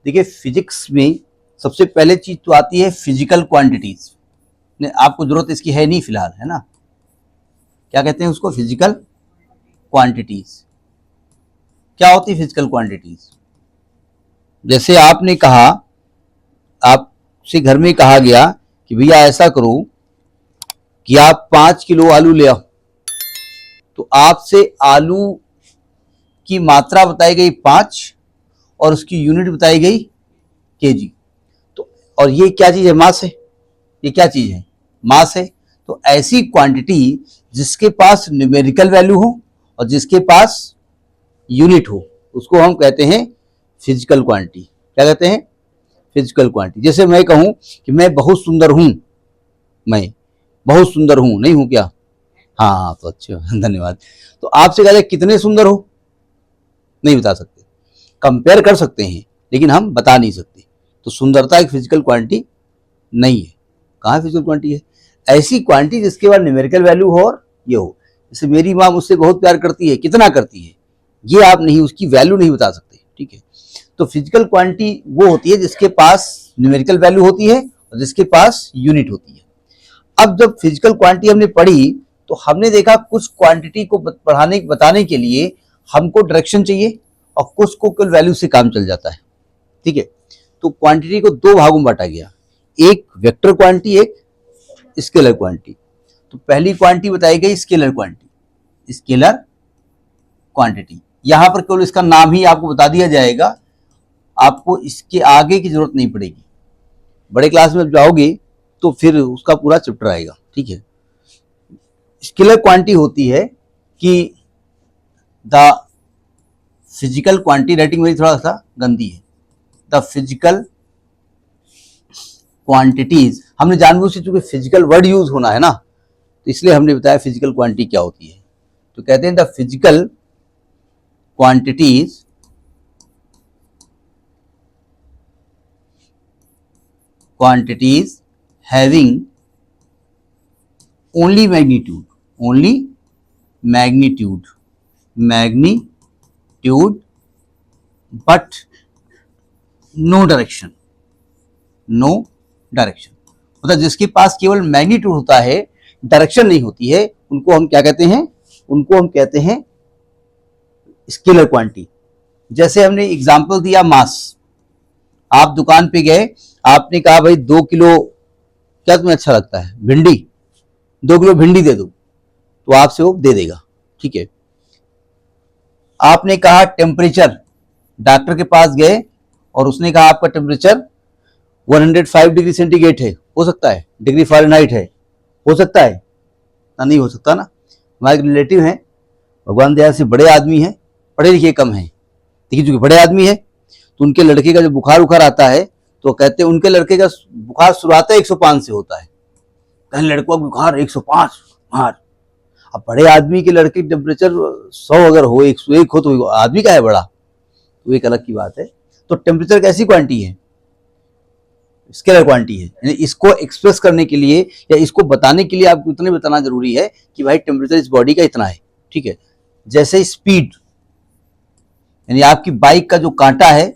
देखिए फिजिक्स में सबसे पहले चीज तो आती है फिजिकल क्वांटिटीज। आपको जरूरत इसकी है नहीं फिलहाल, है ना। क्या कहते हैं उसको? Physical quantities. क्या होती है फिजिकल क्वांटिटीज? जैसे आपने कहा, आपसे घर में कहा गया कि भैया ऐसा करो कि आप 5 किलो आलू ले आओ, तो आपसे आलू की मात्रा बताई गई 5 और उसकी यूनिट बताई गई केजी। तो और ये क्या चीज है? मास है। ये क्या चीज है? मास है। तो ऐसी क्वांटिटी जिसके पास न्यूमेरिकल वैल्यू हो और जिसके पास यूनिट हो, उसको हम कहते हैं फिजिकल क्वांटिटी। क्या कहते हैं? Physical quantity. जैसे मैं कहूं कि मैं बहुत सुंदर हूं, मैं बहुत सुंदर हूं, नहीं हूं क्या? हाँ, तो अच्छे धन्यवाद। तो आपसे कहते हैं कितने सुंदर हो, नहीं बता सकते। कंपेयर कर सकते हैं लेकिन हम बता नहीं सकते। तो सुंदरता एक फिजिकल क्वांटिटी नहीं है। कहाँ फिजिकल क्वांटिटी है? ऐसी क्वांटिटी जिसके बाद न्यूमेरिकल वैल्यू हो और ये हो। जैसे मेरी माँ मुझसे बहुत प्यार करती है, कितना करती है ये आप नहीं, उसकी वैल्यू नहीं बता सकते, ठीक है। तो फिजिकल क्वांटिटी वो होती है जिसके पास न्यूमेरिकल वैल्यू होती है और जिसके पास यूनिट होती है। अब जब फिजिकल क्वांटिटी हमने पढ़ी तो हमने देखा कुछ क्वांटिटी को बढ़ाने बताने के लिए हमको डायरेक्शन चाहिए और कुछ को केवल वैल्यू से काम चल जाता है, ठीक है। तो क्वांटिटी को दो भागों में बांटा गया, एक वेक्टर क्वांटिटी, एक स्केलर क्वांटिटी। तो पहली क्वांटिटी बताई गई स्केलर क्वांटिटी। स्केलर क्वांटिटी यहां पर केवल इसका नाम ही आपको बता दिया जाएगा, आपको इसके आगे की जरूरत नहीं पड़ेगी। बड़े क्लास में जाओगे तो फिर उसका पूरा चैप्टर आएगा, ठीक है। स्केलर क्वांटिटी होती है कि द फिजिकल क्वांटिटी, राइटिंग मेरी थोड़ा सा गंदी है। द फिजिकल क्वांटिटीज, हमने जानबूझ से चूंकि फिजिकल वर्ड यूज होना है ना, तो इसलिए हमने बताया फिजिकल क्वांटिटी क्या होती है। तो कहते हैं the physical quantities having only magnitude, but no direction, मतलब जिसके पास केवल मैग्नीट्यूड होता है, डायरेक्शन नहीं होती है, उनको हम क्या कहते हैं? उनको हम कहते हैं स्केलर क्वांटिटी। जैसे हमने एग्जांपल दिया मास। आप दुकान पे गए, आपने कहा भाई 2 किलो क्या तुम्हें अच्छा लगता है? भिंडी। 2 किलो भिंडी दे दो, तो आपसे वो दे देगा, ठीक है। आपने कहा टेम्परेचर, डॉक्टर के पास गए और उसने कहा आपका टेम्परेचर 105 डिग्री सेंटीग्रेड है, हो सकता है, डिग्री फ़ारेनहाइट है, हो सकता है ना? नहीं हो सकता ना। हमारे रिलेटिव हैं, भगवान दया से बड़े आदमी हैं, पढ़े लिखे कम हैं, देखिए चूंकि बड़े आदमी है तो उनके लड़के का जो बुखार उखार आता है तो कहते हैं उनके लड़के का बुखार शुरुआत 105 से होता है। कहीं लड़कों का बुखार 105 बुखार। अब बड़े आदमी के लड़के टेम्परेचर 100 अगर हो, 101 हो, तो आदमी का है बड़ा, तो एक अलग की बात है। तो टेम्परेचर कैसी क्वांटिटी है? स्केलर क्वांटिटी है। यानी इसको एक्सप्रेस करने के लिए या इसको बताने के लिए आपको इतने बताना जरूरी है कि भाई टेम्परेचर इस बॉडी का इतना है, ठीक है। जैसे स्पीड, यानी आपकी बाइक का जो कांटा है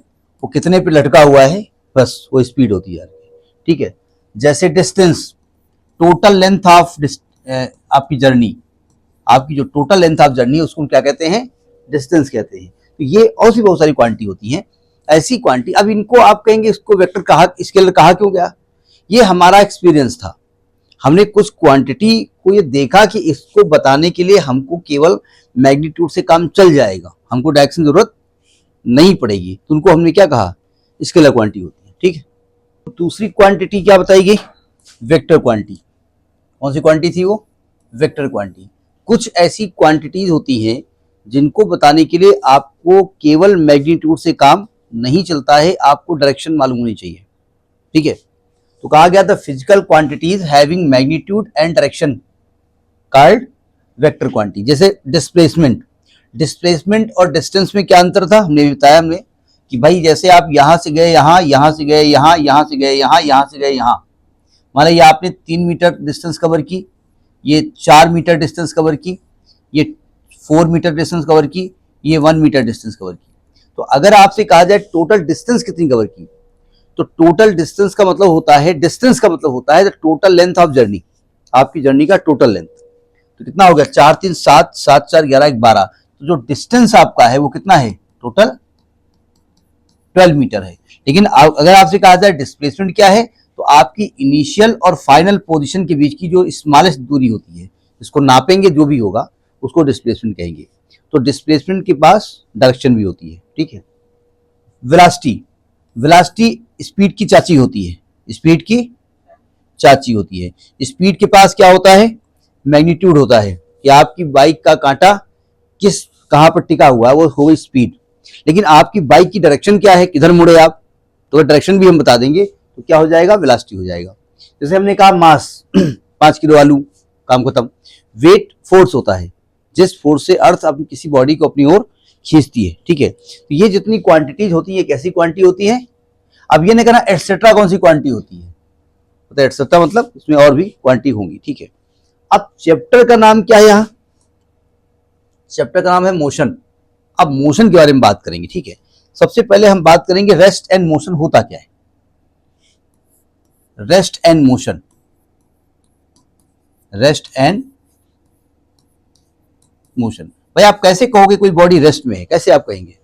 वो कितने पे लटका हुआ है, बस वो स्पीड होती है, ठीक है। जैसे डिस्टेंस, टोटल लेंथ ऑफ आपकी जर्नी, आपकी जो टोटल लेंथ ऑफ जर्नी है उसको क्या कहते हैं? डिस्टेंस कहते हैं। तो ये और सी बहुत सारी क्वांटिटी होती हैं, ऐसी क्वांटिटी। अब इनको आप कहेंगे इसको वेक्टर कहा, स्केलर कहा क्यों गया? ये हमारा एक्सपीरियंस था। हमने कुछ क्वांटिटी को ये देखा कि इसको बताने के लिए हमको केवल मैग्नीट्यूड से काम चल जाएगा, हमको डायरेक्शन जरूरत नहीं पड़ेगी, तो उनको हमने क्या कहा? स्केलर क्वांटिटी होती है, ठीक है। तो दूसरी क्वांटिटी क्या बताई गई? Vector quantity. कौन सी क्वांटिटी थी वो? Vector quantity. कुछ ऐसी क्वांटिटीज होती हैं जिनको बताने के लिए आपको केवल मैग्नीट्यूड से काम नहीं चलता है, आपको डायरेक्शन मालूम होनी चाहिए, ठीक है। तो कहा गया था physical quantities having magnitude and direction called vector quantity. जैसे डिस्प्लेसमेंट और डिस्टेंस में क्या अंतर था? हमने बताया हमने कि भाई जैसे आप यहां से गए यहां, यहां से गए यहां, यहां से गए यहां, यहां से गए यहां, मान ये आपने 3 मीटर डिस्टेंस कवर की, ये 4 मीटर डिस्टेंस कवर की, ये 4 मीटर डिस्टेंस कवर की, ये 1 मीटर डिस्टेंस कवर की। तो अगर आपसे कहा जाए टोटल डिस्टेंस कितनी कवर की, तो टोटल डिस्टेंस का मतलब होता है, डिस्टेंस का मतलब होता है the total length of journey, आपकी जर्नी का टोटल लेंथ। तो कितना हो गया, 4 3 7 7 4 11 1 12, तो जो डिस्टेंस आपका है वो कितना है, टोटल 12 मीटर है। लेकिन अगर आपसे कहा जाए डिस्प्लेसमेंट क्या है, तो आपकी इनिशियल और फाइनल पोजीशन के बीच की जो स्मॉलेस्ट दूरी होती है, इसको नापेंगे जो भी होगा उसको डिस्प्लेसमेंट कहेंगे। तो डिस्प्लेसमेंट के पास डायरेक्शन भी होती है, ठीक है। वेलोसिटी, वेलोसिटी स्पीड की चाची होती है, स्पीड की चाची होती है। स्पीड के पास क्या होता है, मैग्नीट्यूड होता है कि आपकी बाइक का कांटा किस कहां पर टिका हुआ है, वो हो गई स्पीड। लेकिन आपकी बाइक की डायरेक्शन क्या है, किधर मुड़े आप, तो डायरेक्शन भी हम बता देंगे, तो क्या हो जाएगा, वेलोसिटी हो जाएगा। जैसे हमने कहा मास 5 किलो आलू, काम खत्म। वेट फोर्स होता है, जिस फोर्स से अर्थ अपनी किसी बॉडी को अपनी ओर खींचती है, ठीक है। तो ये जितनी क्वांटिटीज होती है कैसी क्वांटिटी होती है। अब ये नहीं कहना एटसेट्रा कौन सी क्वांटिटी होती है, तो एटसेट्रा मतलब इसमें और भी क्वांटिटी होंगी, ठीक है। अब चैप्टर का नाम क्या है, यहाँ चैप्टर का नाम है मोशन। अब मोशन के बारे में बात करेंगे, ठीक है। सबसे पहले हम बात करेंगे रेस्ट एंड मोशन होता क्या है। Rest and motion, rest and motion, भाई आप कैसे कहोगे कोई बॉडी रेस्ट में है, कैसे आप कहेंगे।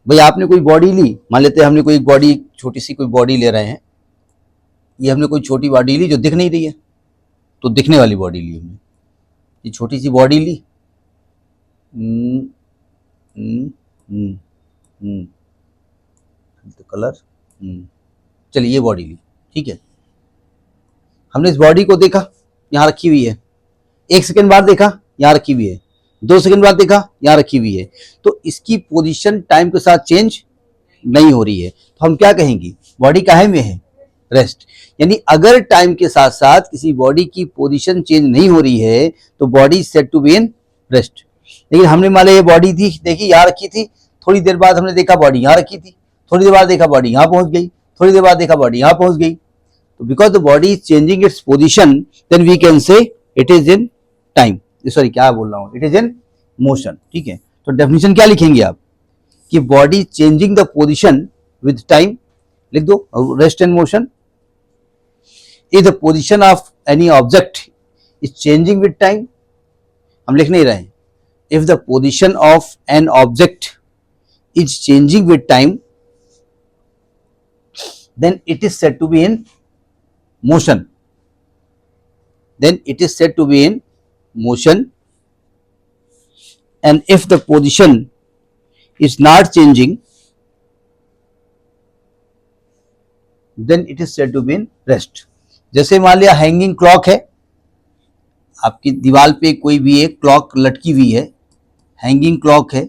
भाई आपने कोई बॉडी ली, मान लेते हैं हमने कोई बॉडी, छोटी सी कोई बॉडी ले रहे हैं, ये हमने कोई छोटी बॉडी ली जो दिख नहीं रही है, तो दिखने वाली बॉडी ली हमने, ये छोटी सी बॉडी ली, कलर, चलिए ये बॉडी ली, ठीक है। हमने इस बॉडी को देखा, यहां रखी हुई है, 1 सेकंड बाद देखा यहां रखी हुई है, 2 सेकंड बाद देखा यहां रखी हुई है, तो इसकी पोजीशन टाइम के साथ चेंज नहीं हो रही है, तो हम क्या कहेंगे, बॉडी काहे में है, रेस्ट। यानी अगर टाइम के साथ साथ किसी बॉडी की पोजीशन चेंज नहीं हो रही है तो body set to be in rest. लेकिन हमने मान लिया ये बॉडी थी, देखी यहाँ रखी थी, थोड़ी देर बाद हमने देखा बॉडी यहाँ रखी थी, थोड़ी देर बाद देखा बॉडी यहाँ पहुंच गई, थोड़ी देर बाद देखा बॉडी यहाँ पहुंच गई, तो because the body is changing its position then we can say it is in time, sorry क्या बोल रहा हूं, इट इज इन मोशन, ठीक है। तो डेफिनेशन क्या लिखेंगे आप, कि body changing the position with time, लिख दो rest and motion. If the position of any object is changing with time, हम लिख नहीं रहे हैं, if the position of an object is changing with time then it is said to be in motion, then it is said to be in motion, and if the position is not changing then it is said to be in rest। जैसे मान लिया hanging clock है, आपकी दीवार पे कोई भी एक क्लॉक लटकी हुई है, हैंगिंग क्लॉक है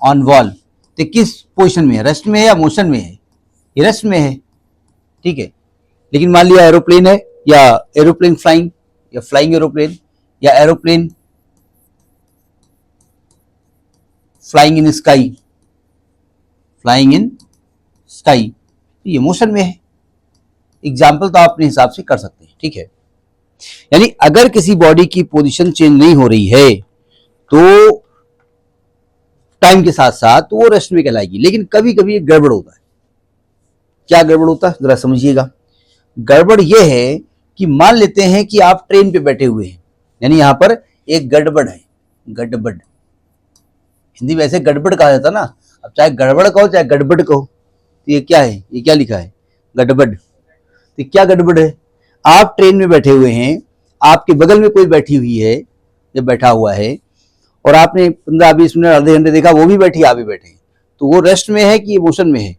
ऑन वॉल, तो किस पोजीशन में है, रेस्ट में है या मोशन में है, ये रेस्ट में है, ठीक है। लेकिन मान लिया एरोप्लेन है, या एरोप्लेन फ्लाइंग, या फ्लाइंग एरोप्लेन, या aeroplane flying in sky, flying in sky, तो ये मोशन में है। एग्जाम्पल तो आप अपने हिसाब से कर सकते हैं, ठीक है। यानी अगर किसी बॉडी की पोजीशन चेंज नहीं हो रही है तो टाइम के साथ साथ तो वो रेस्ट में कहलाएगी। लेकिन कभी कभी एक गड़बड़ होता है, क्या गड़बड़ होता है जरा समझिएगा। गड़बड़ ये है कि मान लेते हैं कि आप ट्रेन पे बैठे हुए हैं, यानी यहां पर एक गड़बड़ है, गड़बड़, हिंदी में ऐसे गड़बड़ कहा जाता ना, अब चाहे गड़बड़ कहो चाहे गड़बड़ कहो, तो ये क्या है, ये क्या लिखा है, गड़बड़। तो क्या गड़बड़ है, आप ट्रेन में बैठे हुए हैं, आपके बगल में कोई बैठी हुई है या बैठा हुआ है, और आपने 15-20 मिनट आधे घंटे देखा वो भी बैठी आप भी बैठे, तो वो रेस्ट में है कि इमोशन में है,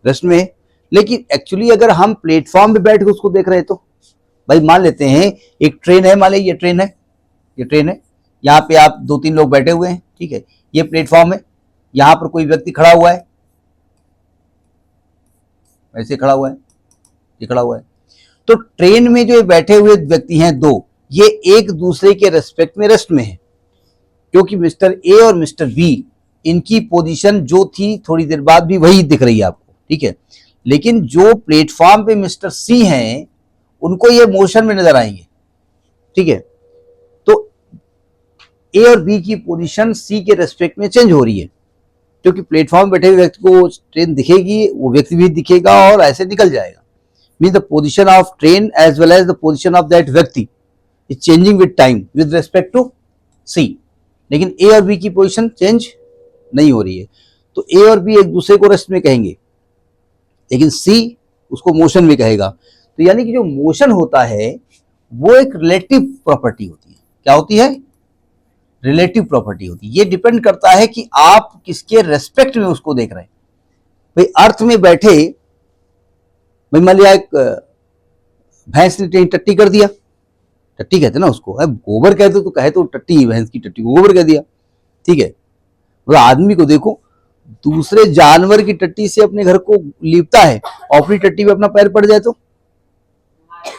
रेस्ट में है। लेकिन एक्चुअली अगर हम प्लेटफॉर्म पे बैठ के उसको देख रहे हैं तो भाई मान लेते हैं एक ट्रेन है, मान लीजिए ये ट्रेन है, ये ट्रेन है, यहाँ पे आप 2-3 लोग बैठे हुए हैं, ठीक है, ये प्लेटफॉर्म है, यहाँ पर कोई व्यक्ति खड़ा हुआ है, ऐसे खड़ा हुआ है, ये खड़ा हुआ है, तो ट्रेन में जो बैठे हुए व्यक्ति हैं दो, ये एक दूसरे के रेस्पेक्ट में रेस्ट में है, क्योंकि मिस्टर ए और मिस्टर बी इनकी पोजीशन जो थी थोड़ी देर बाद भी वही दिख रही है आपको, ठीक है। लेकिन जो प्लेटफॉर्म पे मिस्टर सी हैं उनको ये मोशन में नजर आएंगे, ठीक है। तो ए और बी की पोजीशन सी के रेस्पेक्ट में चेंज हो रही है, क्योंकि प्लेटफॉर्म बैठे हुए व्यक्ति को ट्रेन दिखेगी, वो व्यक्ति भी दिखेगा और ऐसे निकल जाएगा। Mean the position of train as well as the position of that व्यक्ति is changing with time with respect to C, लेकिन ए और बी की पोजीशन चेंज नहीं हो रही है। तो ए और बी एक दूसरे को रेस्ट में कहेंगे, लेकिन सी उसको मोशन में कहेगा। तो यानी कि जो मोशन होता है वो एक रिलेटिव प्रॉपर्टी होती है। क्या होती है? रिलेटिव प्रॉपर्टी होती है। ये डिपेंड करता है कि आप किसके रेस्पेक्ट में उसको देख रहे हैं। भाई अर्थ में बैठे, भाई मान लिया एक भैंस ने टट्टी कर दिया, टट्टी कहते ना उसको, गोबर कहते तो कहे तो टट्टी, भैंस की टट्टी को गोबर कह दिया, ठीक है। मतलब आदमी को देखो, दूसरे जानवर की टट्टी से अपने घर को लीपता है और अपनी टट्टी पे अपना पैर पड़ जाए तो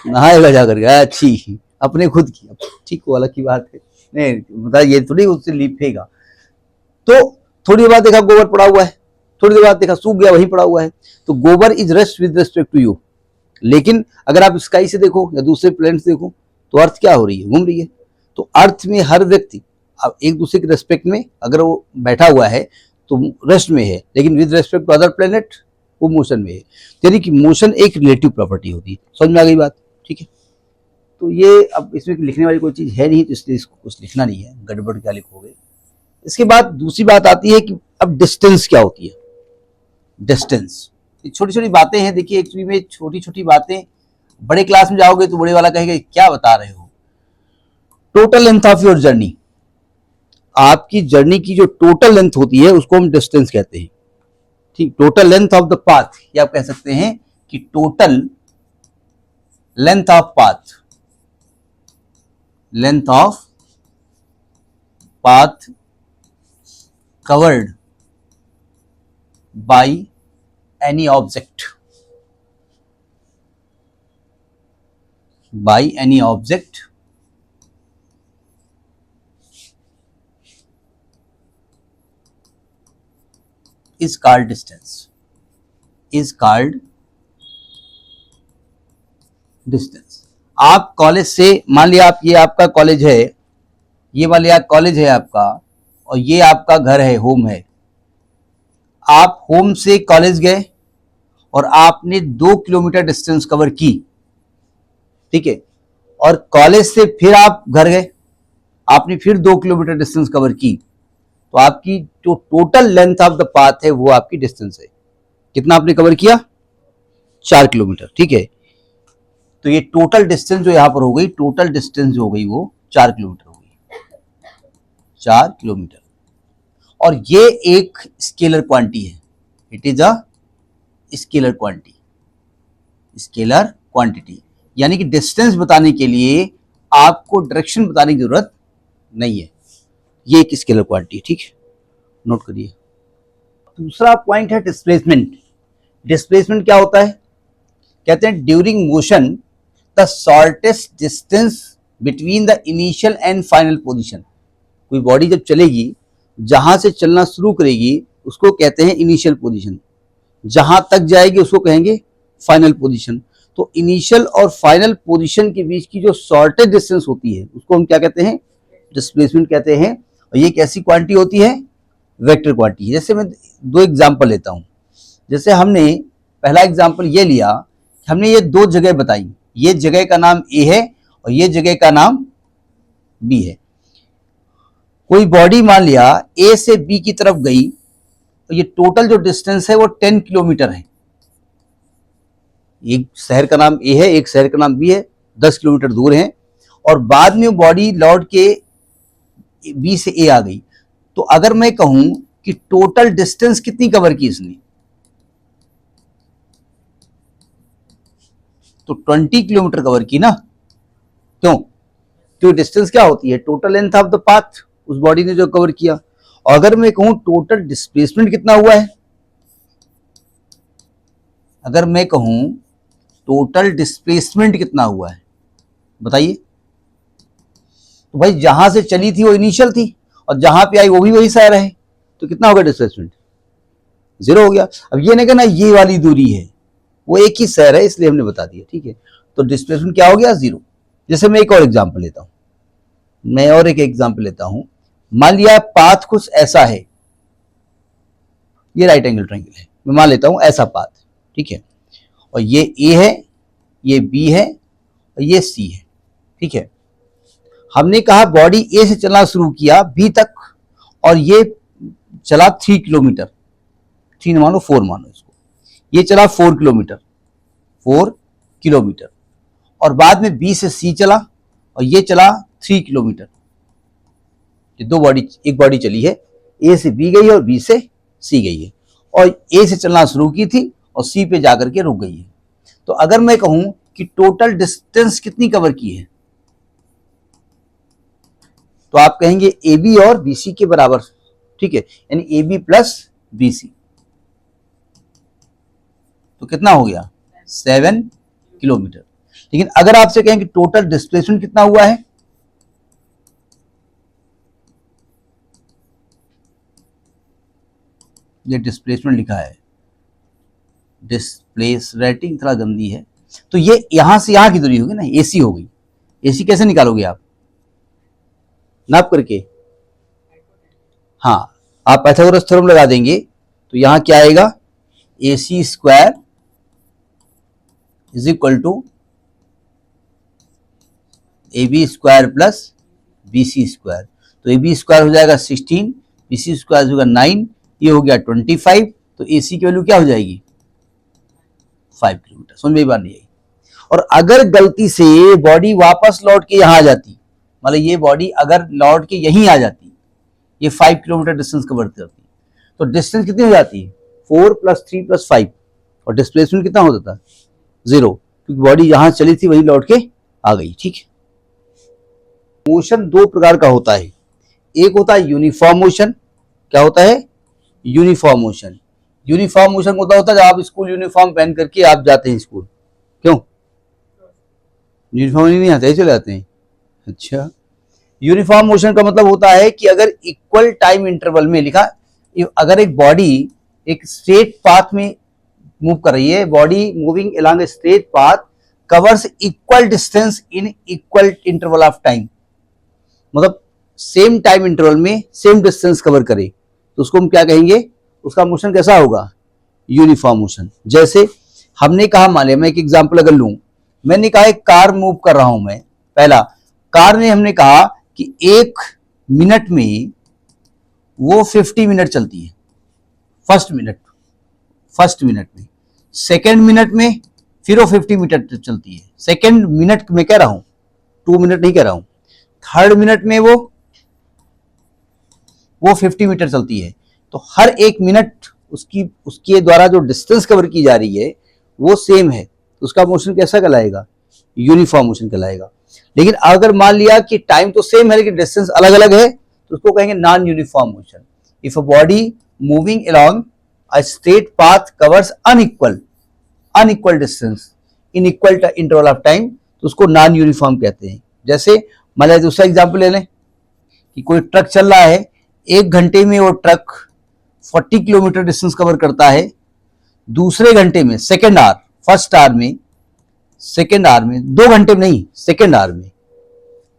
नहाएगा जाकर के, अच्छी अपने खुद की, ठीक वो अलग की बात है, नहीं मतलब ये थोड़ी उससे लीपेगा। तो थोड़ी देर बाद देखा गोबर पड़ा हुआ है, थोड़ी देर बाद देखा सूख गया, वहीं पड़ा हुआ है। तो गोबर is rest with respect to you. लेकिन अगर आप स्काई से देखो या दूसरे प्लैनेट से देखो तो अर्थ क्या हो रही है? घूम रही है। तो अर्थ में हर व्यक्ति अब एक दूसरे के रेस्पेक्ट में अगर वो बैठा हुआ है तो रेस्ट में है, लेकिन with respect to other planet वो मोशन में है। यानी कि मोशन एक रिलेटिव प्रॉपर्टी होती है। समझ में आ गई बात? ठीक है। तो ये अब इसमें लिखने वाली कोई चीज है नहीं, तो इसलिए इसको कुछ लिखना नहीं है, गड़बड़ क्या लिखोगे। इसके बाद दूसरी बात आती है कि अब डिस्टेंस क्या होती है। डिस्टेंस छोटी छोटी बातें हैं। देखिए एक्चुअली में छोटी छोटी बातें, बड़े क्लास में जाओगे तो बड़े वाला कहेगा क्या बता रहे हो। Total length of your journey, आपकी जर्नी की जो टोटल लेंथ होती है उसको हम डिस्टेंस कहते हैं। ठीक, total length of the path, या आप कह सकते हैं कि total length of path, length of path covered by any object, by any object is called distance, is called distance। आप कॉलेज से, मान लिया आप, ये आपका कॉलेज है, ये वाला कॉलेज है आपका, और ये आपका घर है, होम है। आप होम से कॉलेज गए और आपने 2 किलोमीटर डिस्टेंस कवर की, ठीक है। और कॉलेज से फिर आप घर गए, आपने फिर 2 किलोमीटर डिस्टेंस कवर की, तो आपकी जो total length of the path है वो आपकी डिस्टेंस है। कितना आपने कवर किया? 4 किलोमीटर, ठीक है। तो ये टोटल डिस्टेंस जो यहां पर हो गई, टोटल डिस्टेंस जो हो गई वो 4 किलोमीटर हो गई, 4 किलोमीटर। और ये एक स्केलर क्वांटिटी है, it is a scalar quantity, scalar quantity. यानी कि डिस्टेंस बताने के लिए आपको डायरेक्शन बताने की जरूरत नहीं है, ये एक स्केलर क्वांटिटी, ठीक है, नोट करिए। दूसरा पॉइंट है डिस्प्लेसमेंट। डिस्प्लेसमेंट क्या होता है? कहते हैं during motion the shortest distance between the initial and final position. कोई बॉडी जब चलेगी, जहां से चलना शुरू करेगी उसको कहते हैं इनिशियल पोजीशन, जहां तक जाएगी उसको कहेंगे फाइनल पोजीशन। तो इनिशियल और फाइनल पोजीशन के बीच की जो शॉर्टेस्ट डिस्टेंस होती है उसको हम क्या कहते हैं? डिस्प्लेसमेंट कहते हैं। और ये एक ऐसी क्वांटिटी होती है, वेक्टर क्वांटिटी। जैसे मैं 2 एग्जांपल लेता हूं। जैसे हमने पहला एग्जांपल ये लिया, हमने ये 2 जगह बताई, ये जगह का नाम ए है और ये जगह का नाम बी है। कोई बॉडी मान लिया ए से बी की तरफ गई, तो ये टोटल जो डिस्टेंस है वो 10 किलोमीटर है। एक शहर का नाम ए है, एक शहर का नाम बी है, 10 किलोमीटर दूर है। और बाद में बॉडी लौट के बी से ए आ गई, तो अगर मैं कहूं कि टोटल डिस्टेंस कितनी कवर की इसने, तो 20 किलोमीटर कवर की ना। क्यों? क्योंकि डिस्टेंस क्या होती है? Total length of the path, उस बॉडी ने जो कवर किया। और अगर मैं कहूं टोटल डिस्प्लेसमेंट कितना हुआ है, अगर मैं कहूं टोटल डिस्प्लेसमेंट कितना हुआ है, बताइए। तो भाई जहां से चली थी वो इनिशियल थी और जहां पे आई वो भी वही शहर है, तो कितना होगा डिस्प्लेसमेंट? 0 हो गया। अब ये नहीं कहना ये वाली दूरी है, वो एक ही शहर है इसलिए हमने बता दिया, ठीक है। तो डिस्प्लेसमेंट क्या हो गया? 0। जैसे मैं एक और एग्जांपल लेता हूं, मान लिया पाथ कुछ ऐसा है, ये राइट एंगल ट्रायंगल है, मैं मान लेता हूं ऐसा पाथ, ठीक है, और ये ए है, ये बी है और ये सी है, ठीक है। हमने कहा बॉडी ए से चलना शुरू किया बी तक और ये चला 3 किलोमीटर, 3 मानो 4 मानो इसको, ये चला 4 किलोमीटर, 4 किलोमीटर, और बाद में बी से सी चला और ये चला 3 किलोमीटर। ये दो बॉडी, एक बॉडी चली है, ए से बी गई है और बी से सी गई है, और ए से चलना शुरू की थी और सी पे जाकर के रुक गई है। तो अगर मैं कहूं कि टोटल डिस्टेंस कितनी कवर की है, तो आप कहेंगे ए बी और बी सी के बराबर, ठीक है, यानी A B plus B C, तो कितना हो गया 7 किलोमीटर। लेकिन अगर आपसे कहें कि टोटल डिस्प्लेसमेंट कितना हुआ है, ये डिस्प्लेसमेंट लिखा है, डिस्प्लेस राइटिंग थोड़ा गंदी है, तो ये यहां से यहां की दूरी होगी ना, एसी हो गई। एसी कैसे निकालोगे आप, नाप करके, हाँ, आप पाइथागोरस थ्योरम लगा देंगे तो यहां क्या आएगा, AC square is equal to AB square plus BC square. तो AB स्क्वायर हो जाएगा 16, BC स्क्वायर होगा 9, ये हो गया 25, तो AC की वैल्यू क्या हो जाएगी 5 किलोमीटर। समझ में बात नहीं आई। और अगर गलती से बॉडी वापस लौट के यहां आ जाती, मतलब ये बॉडी अगर लौट के यहीं आ जाती, ये 5 किलोमीटर डिस्टेंस कवर करती, तो डिस्टेंस कितनी हो जाती है 4 + 3 + 5, और डिस्प्लेसमेंट कितना हो जाता है 0, क्योंकि बॉडी यहां चली थी वहीं लौट के आ गई, ठीक है। मोशन दो प्रकार का होता है, एक होता है यूनिफॉर्म मोशन। क्या होता है, यूनिफॉर्म मोशन। यूनिफॉर्म मोशन होता है जब आप स्कूल यूनिफॉर्म पहन करके आप जाते हैं स्कूल, क्यों यूनिफॉर्म नहीं आते, चले जाते हैं, अच्छा। यूनिफॉर्म मोशन का मतलब होता है कि अगर इक्वल टाइम इंटरवल में, लिखा अगर एक बॉडी एक स्ट्रेट पाथ में मूव कर रही है, body moving along a straight path covers equal distance in equal interval of time, मतलब सेम टाइम इंटरवल में सेम डिस्टेंस कवर करे, तो उसको हम क्या कहेंगे, उसका मोशन कैसा होगा, यूनिफॉर्म मोशन। जैसे हमने कहा, मान लिया मैं एक एग्जांपल अगर लूं, मैंने कहा एक कार मूव कर रहा हूं मैं, पहला कार ने हमने कहा कि 1 मिनट में वो 50 मिनट चलती है, फर्स्ट मिनट में, सेकेंड मिनट में फिर वो 50 मिनट चलती है, सेकेंड मिनट में कह रहा हूं, 2 मिनट नहीं कह रहा हूं, थर्ड मिनट में वो 50 मीटर चलती है। तो हर 1 मिनट उसके द्वारा जो डिस्टेंस कवर की जा रही है वो सेम है, तो उसका मोशन कैसा कहलाएगा, यूनिफॉर्म मोशन कहलाएगा। लेकिन अगर मान लिया कि टाइम तो सेम है लेकिन डिस्टेंस अलग अलग है, तो उसको कहेंगे non uniform motion. If a body moving along a straight path covers unequal distance in equal interval of time, तो उसको नॉन यूनिफॉर्म कहते हैं। जैसे मान लिया दूसरा एग्जाम्पल ले लें कि कोई ट्रक चल रहा है, 1 घंटे में वो ट्रक 40 किलोमीटर डिस्टेंस कवर करता है, दूसरे घंटे में सेकेंड आवर, फर्स्ट आवर में, सेकेंड आवर में, 2 घंटे में नहीं, सेकेंड आवर में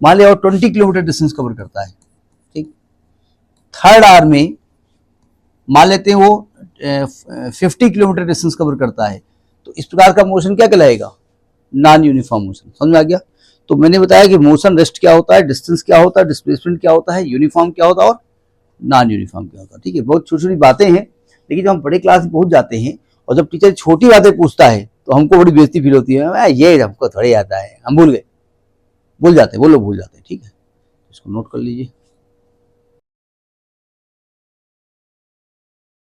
मान लिया वो 20 किलोमीटर डिस्टेंस कवर करता है, ठीक। थर्ड आवर में मान लेते हैं वो 50 किलोमीटर डिस्टेंस कवर करता है, तो इस प्रकार का मोशन क्या कहलाएगा, नॉन यूनिफॉर्म मोशन। समझ में आ गया। तो मैंने बताया कि मोशन रेस्ट क्या होता है, डिस्टेंस क्या होता है, डिस्प्लेसमेंट क्या होता है, यूनिफॉर्म क्या होता है और नॉन यूनिफॉर्म क्या होता है, ठीक है। बहुत छोटी छोटी बातें हैं, लेकिन जब हम बड़े क्लास में पहुंच जाते हैं और जब टीचर छोटी बातें पूछता है तो हमको बड़ी बेइज्जती फील होती है, ये हमको थोड़ी आता है, हम भूल जाते हैं, वो लोग भूल जाते हैं, ठीक है। इसको नोट कर लीजिए।